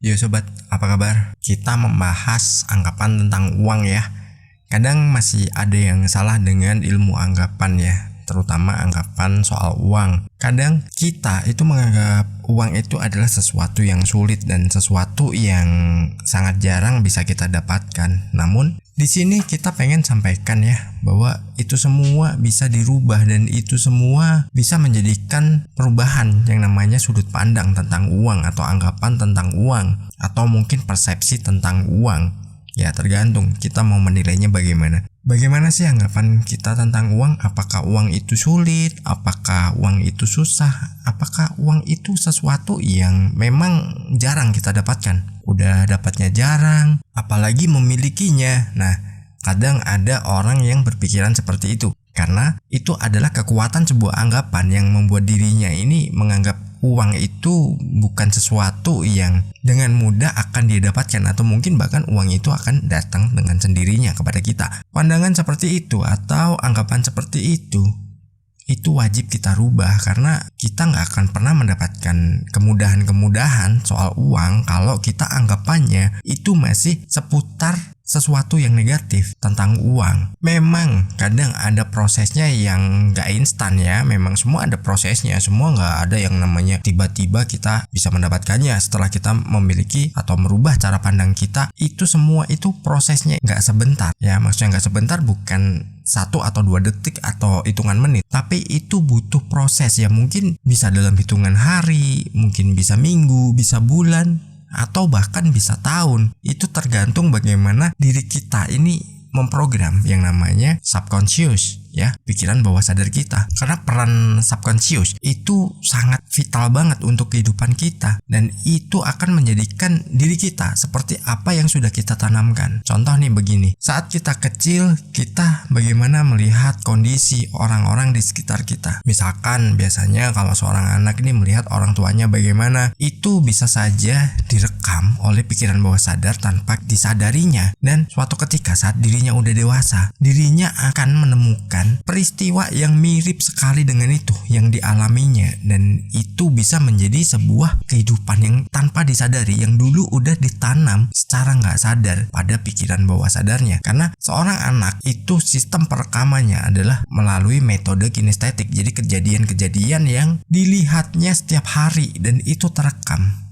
Yo sobat, apa kabar? Kita membahas anggapan tentang uang ya. Kadang masih ada yang salah dengan ilmu anggapan ya, terutama anggapan soal uang. Kadang kita itu menganggap uang itu adalah sesuatu yang sulit dan sesuatu yang sangat jarang bisa kita dapatkan. Namun di sini kita pengen sampaikan ya bahwa itu semua bisa dirubah dan itu semua bisa menjadikan perubahan yang namanya sudut pandang tentang uang atau anggapan tentang uang atau mungkin persepsi tentang uang. Ya tergantung kita mau menilainya bagaimana. Bagaimana sih anggapan kita tentang uang? Apakah uang itu sulit? Apakah uang itu susah? Apakah uang itu sesuatu yang memang jarang kita dapatkan? Udah dapatnya jarang, apalagi memilikinya. Nah, kadang ada orang yang berpikiran seperti itu. Karena itu adalah kekuatan sebuah anggapan yang membuat dirinya ini menganggap uang itu bukan sesuatu yang dengan mudah akan dia dapatkan, atau mungkin bahkan uang itu akan datang dengan sendirinya kepada kita. Pandangan seperti itu atau anggapan seperti itu wajib kita rubah, karena kita nggak akan pernah mendapatkan kemudahan-kemudahan soal uang kalau kita anggapannya itu masih seputar sesuatu yang negatif tentang uang. Memang kadang ada prosesnya yang gak instan ya. Memang semua ada prosesnya. Semua gak ada yang namanya tiba-tiba kita bisa mendapatkannya setelah kita memiliki atau merubah cara pandang kita. Itu semua itu prosesnya gak sebentar ya. Maksudnya gak sebentar bukan 1 atau 2 detik atau hitungan menit, tapi itu butuh proses ya. Mungkin bisa dalam hitungan hari, mungkin bisa minggu, bisa bulan, atau bahkan bisa tahun. Itu tergantung bagaimana diri kita ini memprogram yang namanya subconscious ya, pikiran bawah sadar kita. Karena peran subconscious itu sangat vital banget untuk kehidupan kita, dan itu akan menjadikan diri kita seperti apa yang sudah kita tanamkan. Contoh nih begini, saat kita kecil kita bagaimana melihat kondisi orang-orang di sekitar kita. Misalkan biasanya kalau seorang anak ini melihat orang tuanya bagaimana, itu bisa saja direkam oleh pikiran bawah sadar tanpa disadarinya, dan suatu ketika saat dirinya udah dewasa, dirinya akan menemukan peristiwa yang mirip sekali dengan itu yang dialaminya, dan itu bisa menjadi sebuah kehidupan yang tanpa disadari, yang dulu udah ditanam secara nggak sadar pada pikiran bawah sadarnya. Karena seorang anak itu sistem perekamannya adalah melalui metode kinestetik, jadi kejadian-kejadian yang dilihatnya setiap hari dan itu terekam.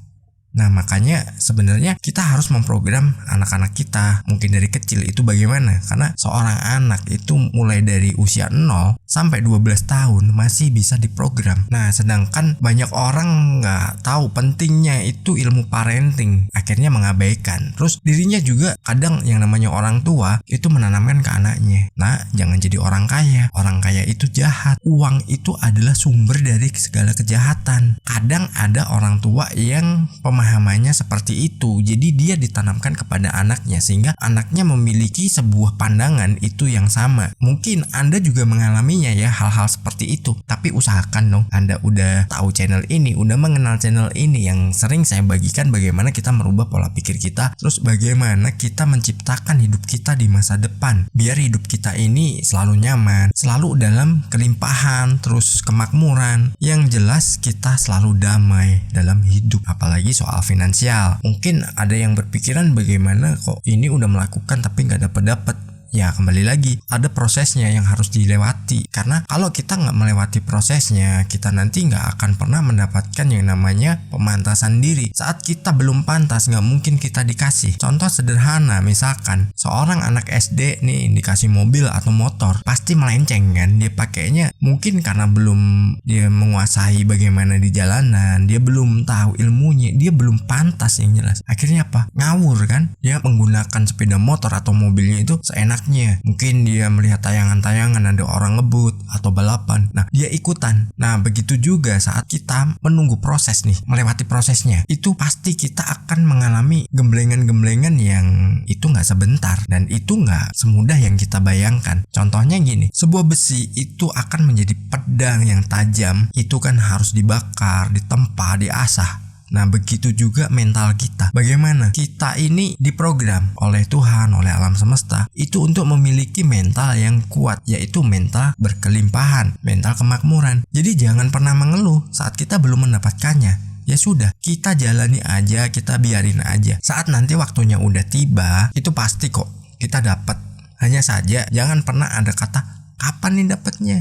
Nah, makanya sebenarnya kita harus memprogram anak-anak kita mungkin dari kecil itu bagaimana. Karena seorang anak itu mulai dari usia 0 sampai 12 tahun masih bisa diprogram. Nah, sedangkan banyak orang nggak tahu pentingnya itu ilmu parenting, akhirnya mengabaikan. Terus dirinya juga kadang yang namanya orang tua itu menanamkan ke anaknya, nah jangan jadi orang kaya. Orang kaya itu jahat. Uang itu adalah sumber dari segala kejahatan. Kadang ada orang tua yang pemahamannya seperti itu, jadi dia ditanamkan kepada anaknya sehingga anaknya memiliki sebuah pandangan itu yang sama. Mungkin Anda juga mengalaminya ya, hal-hal seperti itu. Tapi usahakan dong Anda udah tahu channel ini, udah mengenal channel ini yang sering saya bagikan bagaimana kita merubah pola pikir kita, terus bagaimana kita menciptakan hidup kita di masa depan biar hidup kita ini selalu nyaman, selalu dalam kelimpahan, terus kemakmuran. Yang jelas kita selalu damai dalam hidup, apalagi soal finansial. Mungkin ada yang berpikiran bagaimana kok ini udah melakukan tapi nggak dapat. Ya kembali lagi, ada prosesnya yang harus dilewati. Karena kalau kita nggak melewati prosesnya, kita nanti nggak akan pernah mendapatkan yang namanya pemantasan diri. Saat kita belum pantas, nggak mungkin kita dikasih. Contoh sederhana, misalkan seorang anak SD nih dikasih mobil atau motor, pasti melenceng kan. Dia pakainya mungkin karena belum dia menguasai bagaimana di jalanan, dia belum tahu ilmunya, dia belum pantas yang jelas. Akhirnya apa? Ngawur kan. Dia menggunakan sepeda motor atau mobilnya itu seenak. Mungkin dia melihat tayangan-tayangan ada orang ngebut atau balapan, nah dia ikutan. Nah begitu juga saat kita menunggu proses nih, melewati prosesnya, itu pasti kita akan mengalami gemblengan-gemblengan yang itu nggak sebentar dan itu nggak semudah yang kita bayangkan. Contohnya gini, sebuah besi itu akan menjadi pedang yang tajam, itu kan harus dibakar, ditempa, diasah. Nah begitu juga mental kita. Bagaimana kita ini diprogram oleh Tuhan, oleh alam semesta itu untuk memiliki mental yang kuat, yaitu mental berkelimpahan, mental kemakmuran. Jadi jangan pernah mengeluh saat kita belum mendapatkannya. ya sudah, kita jalani aja, kita biarin aja. Saat nanti waktunya udah tiba, itu pasti kok kita dapat. Hanya saja jangan pernah ada kata kapan nih dapatnya.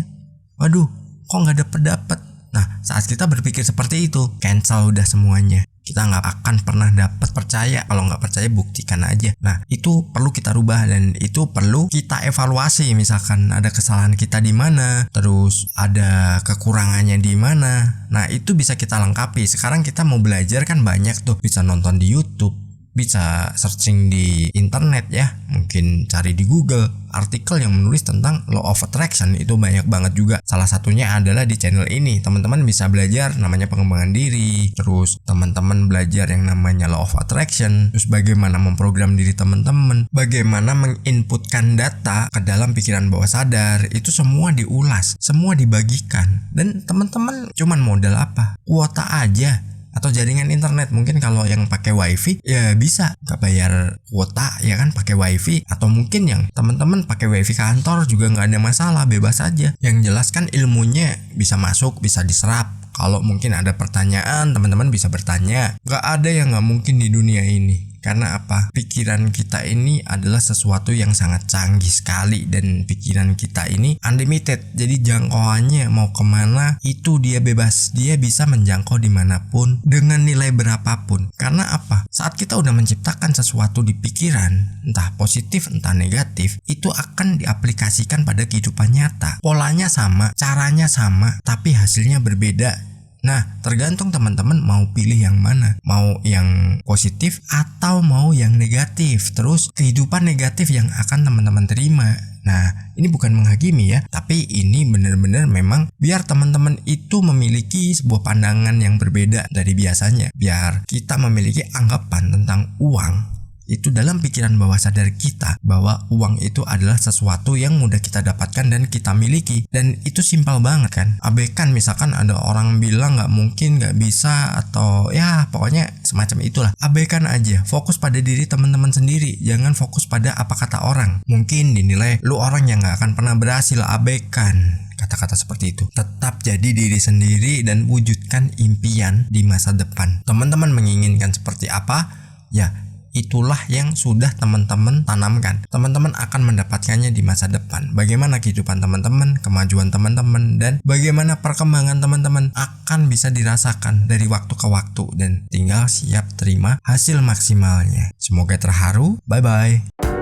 Waduh, kok nggak dapet. Nah, saat kita berpikir seperti itu, cancel udah semuanya. Kita nggak akan pernah dapat. Percaya, kalau nggak percaya buktikan aja. Nah, itu perlu kita rubah dan itu perlu kita evaluasi. Misalkan ada kesalahan kita di mana, terus ada kekurangannya di mana. Nah, itu bisa kita lengkapi. Sekarang kita mau belajar kan banyak tuh, bisa nonton di YouTube, bisa searching di internet ya, mungkin cari di Google artikel yang menulis tentang law of attraction, itu banyak banget juga. Salah satunya adalah di channel ini. Teman-teman bisa belajar namanya pengembangan diri, terus teman-teman belajar yang namanya law of attraction, terus bagaimana memprogram diri teman-teman, bagaimana menginputkan data ke dalam pikiran bawah sadar. Itu semua diulas, semua dibagikan, dan teman-teman cuman modal apa? Kuota aja atau jaringan internet. Mungkin kalau yang pakai wifi ya bisa nggak bayar kuota ya kan, pakai wifi. Atau mungkin yang teman-teman pakai wifi kantor juga nggak ada masalah, bebas aja. Yang jelas kan ilmunya bisa masuk, bisa diserap. Kalau mungkin ada pertanyaan, teman-teman bisa bertanya. Nggak ada yang nggak mungkin di dunia ini. Karena apa? Pikiran kita ini adalah sesuatu yang sangat canggih sekali, dan pikiran kita ini unlimited. Jadi jangkauannya mau kemana itu dia bebas. Dia bisa menjangkau dimanapun dengan nilai berapapun. Karena apa? Saat kita udah menciptakan sesuatu di pikiran, entah positif entah negatif, itu akan diaplikasikan pada kehidupan nyata. Polanya sama, caranya sama, tapi hasilnya berbeda. Nah, tergantung teman-teman mau pilih yang mana. Mau yang positif atau mau yang negatif. Terus kehidupan negatif yang akan teman-teman terima. Nah, ini bukan menghakimi ya, tapi ini benar-benar memang biar teman-teman itu memiliki sebuah pandangan yang berbeda dari biasanya. Biar kita memiliki anggapan tentang uang itu dalam pikiran bawah sadar kita, bahwa uang itu adalah sesuatu yang mudah kita dapatkan dan kita miliki. Dan itu simpel banget kan. Abaikan misalkan ada orang bilang nggak mungkin, nggak bisa, atau ya pokoknya semacam itulah. Abaikan aja, fokus pada diri teman-teman sendiri. Jangan fokus pada apa kata orang. Mungkin dinilai lu orang yang nggak akan pernah berhasil. Abaikan kata-kata seperti itu. Tetap jadi diri sendiri dan wujudkan impian di masa depan. Teman-teman menginginkan seperti apa? Ya, itulah yang sudah teman-teman tanamkan. Teman-teman akan mendapatkannya di masa depan. Bagaimana kehidupan teman-teman, kemajuan teman-teman, dan bagaimana perkembangan teman-teman akan bisa dirasakan dari waktu ke waktu, dan tinggal siap terima hasil maksimalnya. Semoga terharu. Bye-bye.